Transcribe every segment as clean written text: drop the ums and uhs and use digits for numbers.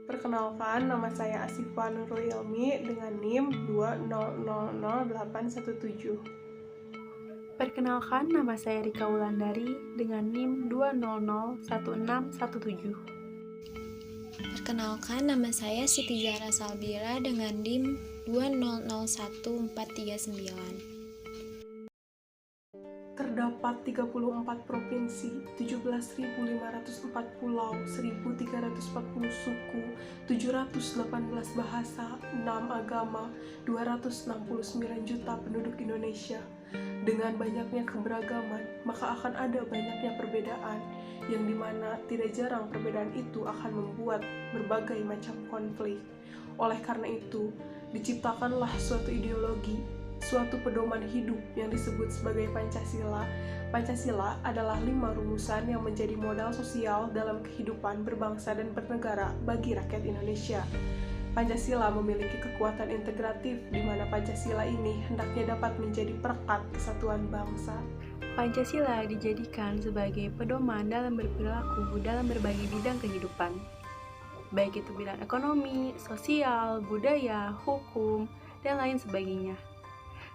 Perkenalkan, nama saya Asifa Nurul Ilmi dengan NIM 2000817. Perkenalkan, nama saya Rika Wulandari dengan NIM 2001617. Perkenalkan, nama saya Siti Zahra Salbira dengan NIM 2001439. Terdapat 34 provinsi, 17.504 pulau, 1.340 suku, 718 bahasa, 6 agama, 269 juta penduduk Indonesia. Dengan banyaknya keberagaman, maka akan ada banyaknya perbedaan, yang dimana tidak jarang perbedaan itu akan membuat berbagai macam konflik. Oleh karena itu, diciptakanlah suatu ideologi, suatu pedoman hidup yang disebut sebagai Pancasila. Pancasila adalah 5 rumusan yang menjadi modal sosial dalam kehidupan berbangsa dan bernegara bagi rakyat Indonesia. Pancasila memiliki kekuatan integratif di mana Pancasila ini hendaknya dapat menjadi perekat kesatuan bangsa. Pancasila dijadikan sebagai pedoman dalam berperilaku dalam berbagai bidang kehidupan, baik itu bidang ekonomi, sosial, budaya, hukum, dan lain sebagainya.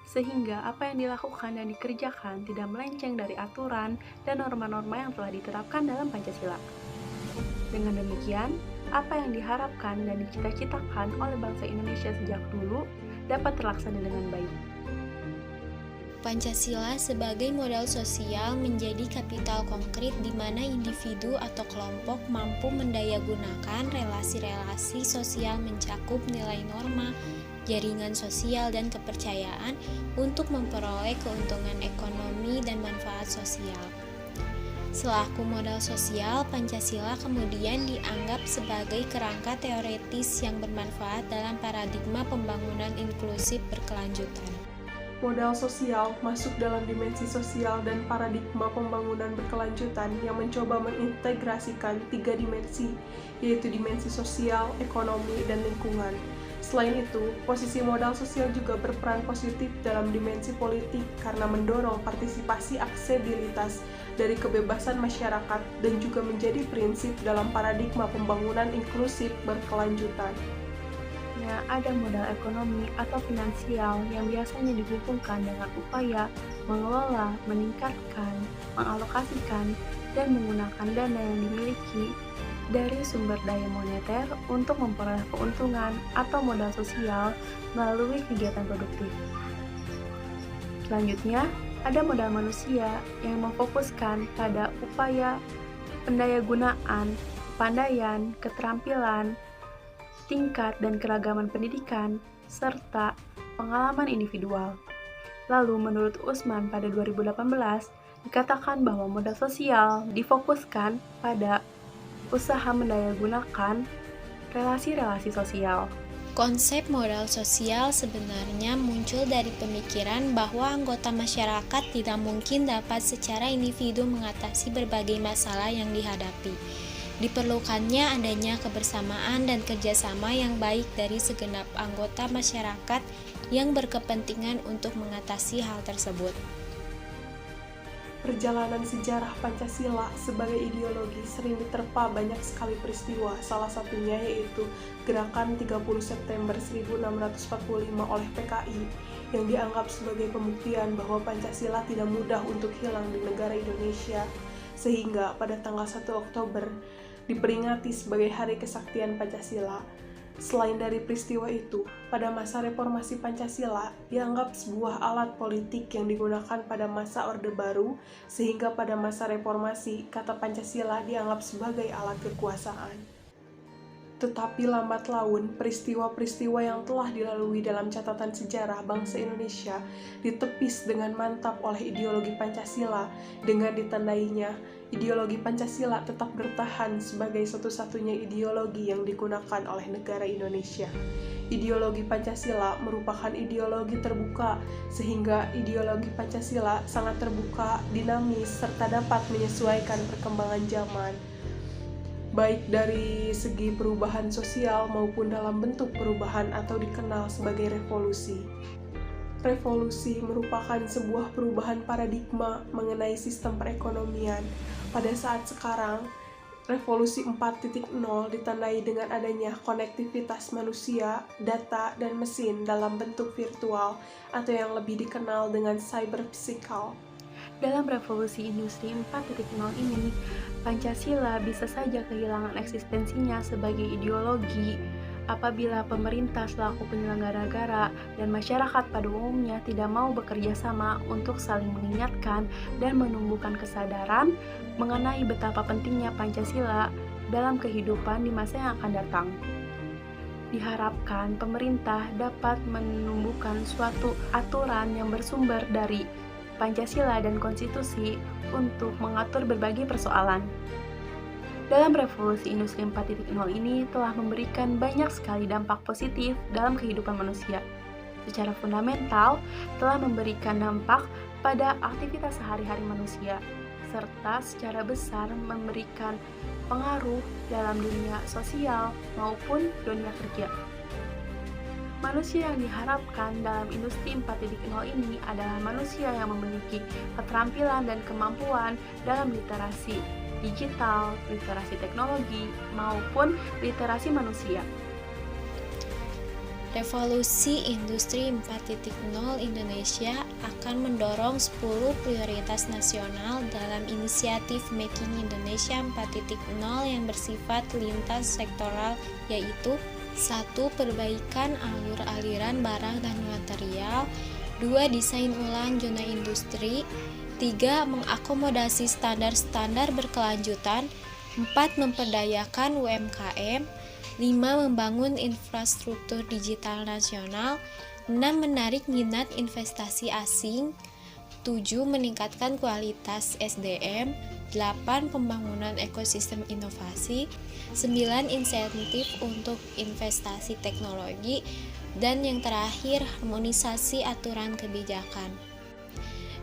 Sehingga apa yang dilakukan dan dikerjakan tidak melenceng dari aturan dan norma-norma yang telah diterapkan dalam Pancasila. Dengan demikian, apa yang diharapkan dan dicita-citakan oleh bangsa Indonesia sejak dulu dapat terlaksana dengan baik. Pancasila sebagai modal sosial menjadi kapital konkret di mana individu atau kelompok mampu mendayagunakan relasi-relasi sosial mencakup nilai norma, jaringan sosial dan kepercayaan untuk memperoleh keuntungan ekonomi dan manfaat sosial. Selaku modal sosial, Pancasila kemudian dianggap sebagai kerangka teoretis yang bermanfaat dalam paradigma pembangunan inklusif berkelanjutan. Modal sosial masuk dalam dimensi sosial dan paradigma pembangunan berkelanjutan yang mencoba mengintegrasikan 3 dimensi, yaitu dimensi sosial, ekonomi, dan lingkungan. Selain itu, posisi modal sosial juga berperan positif dalam dimensi politik karena mendorong partisipasi aksesibilitas dari kebebasan masyarakat dan juga menjadi prinsip dalam paradigma pembangunan inklusif berkelanjutan. Ada modal ekonomi atau finansial yang biasanya dihubungkan dengan upaya mengelola, meningkatkan, mengalokasikan, dan menggunakan dana yang dimiliki dari sumber daya moneter untuk memperoleh keuntungan atau modal sosial melalui kegiatan produktif. Selanjutnya, ada modal manusia yang memfokuskan pada upaya pendayagunaan, kepandaian, keterampilan, tingkat dan keragaman pendidikan, serta pengalaman individual. Lalu menurut Usman pada 2018, dikatakan bahwa modal sosial difokuskan pada usaha mendayagunakan relasi-relasi sosial. Konsep modal sosial sebenarnya muncul dari pemikiran bahwa anggota masyarakat tidak mungkin dapat secara individu mengatasi berbagai masalah yang dihadapi. Diperlukannya adanya kebersamaan dan kerjasama yang baik dari segenap anggota masyarakat yang berkepentingan untuk mengatasi hal tersebut. Perjalanan sejarah Pancasila sebagai ideologi sering diterpa banyak sekali peristiwa, salah satunya yaitu Gerakan 30 September 1645 oleh PKI yang dianggap sebagai pembuktian bahwa Pancasila tidak mudah untuk hilang di negara Indonesia, sehingga pada tanggal 1 Oktober diperingati sebagai Hari Kesaktian Pancasila. Selain dari peristiwa itu, pada masa reformasi Pancasila dianggap sebuah alat politik yang digunakan pada masa Orde Baru, sehingga pada masa reformasi kata Pancasila dianggap sebagai alat kekuasaan. Tetapi lambat laun, peristiwa-peristiwa yang telah dilalui dalam catatan sejarah bangsa Indonesia ditepis dengan mantap oleh ideologi Pancasila dengan ditandainya ideologi Pancasila tetap bertahan sebagai satu-satunya ideologi yang digunakan oleh negara Indonesia. Ideologi Pancasila merupakan ideologi terbuka, sehingga ideologi Pancasila sangat terbuka, dinamis, serta dapat menyesuaikan perkembangan zaman, baik dari segi perubahan sosial maupun dalam bentuk perubahan atau dikenal sebagai revolusi. Revolusi merupakan sebuah perubahan paradigma mengenai sistem perekonomian. Pada saat sekarang, Revolusi 4.0 ditandai dengan adanya konektivitas manusia, data, dan mesin dalam bentuk virtual atau yang lebih dikenal dengan cyber physical. Dalam revolusi industri 4.0 ini, Pancasila bisa saja kehilangan eksistensinya sebagai ideologi apabila pemerintah selaku penyelenggara negara dan masyarakat pada umumnya tidak mau bekerja sama untuk saling mengingatkan dan menumbuhkan kesadaran mengenai betapa pentingnya Pancasila dalam kehidupan di masa yang akan datang. Diharapkan pemerintah dapat menumbuhkan suatu aturan yang bersumber dari Pancasila dan konstitusi untuk mengatur berbagai persoalan. Dalam revolusi industri 4.0 ini telah memberikan banyak sekali dampak positif dalam kehidupan manusia. Secara fundamental, telah memberikan dampak pada aktivitas sehari-hari manusia, serta secara besar memberikan pengaruh dalam dunia sosial maupun dunia kerja. Manusia yang diharapkan dalam industri 4.0 ini adalah manusia yang memiliki keterampilan dan kemampuan dalam literasi digital, literasi teknologi, maupun literasi manusia. Revolusi Industri 4.0 Indonesia akan mendorong 10 prioritas nasional dalam inisiatif Making Indonesia 4.0 yang bersifat lintas sektoral, yaitu 1. Perbaikan alur-aliran barang dan material, 2. Desain ulang zona industri, 3. Mengakomodasi standar-standar berkelanjutan, 4. Memperdayakan UMKM, 5. Membangun infrastruktur digital nasional, 6. Menarik minat investasi asing, 7. Meningkatkan kualitas SDM, 8. Pembangunan ekosistem inovasi, 9. Insentif untuk investasi teknologi, dan yang terakhir harmonisasi aturan kebijakan.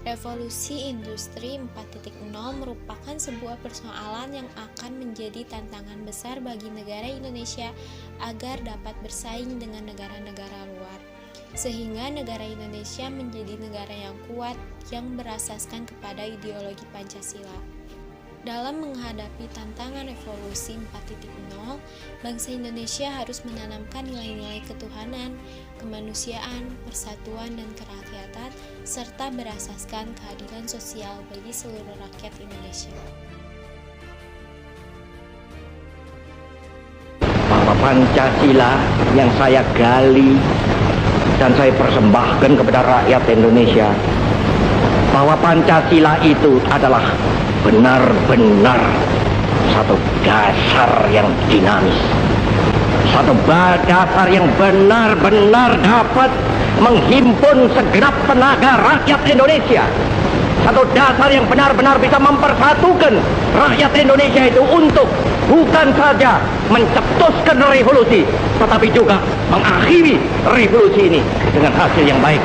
Revolusi Industri 4.0 merupakan sebuah persoalan yang akan menjadi tantangan besar bagi negara Indonesia agar dapat bersaing dengan negara-negara luar, sehingga negara Indonesia menjadi negara yang kuat yang berasaskan kepada ideologi Pancasila. Dalam menghadapi tantangan revolusi 4.0, bangsa Indonesia harus menanamkan nilai-nilai ketuhanan, kemanusiaan, persatuan, dan kerakyatan, serta berasaskan keadilan sosial bagi seluruh rakyat Indonesia. Bahwa Pancasila yang saya gali dan saya persembahkan kepada rakyat Indonesia, bahwa Pancasila itu adalah benar-benar satu dasar yang dinamis, satu dasar yang benar-benar dapat menghimpun segenap tenaga rakyat Indonesia, satu dasar yang benar-benar bisa mempersatukan rakyat Indonesia itu untuk bukan saja mencetuskan revolusi, tetapi juga mengakhiri revolusi ini dengan hasil yang baik.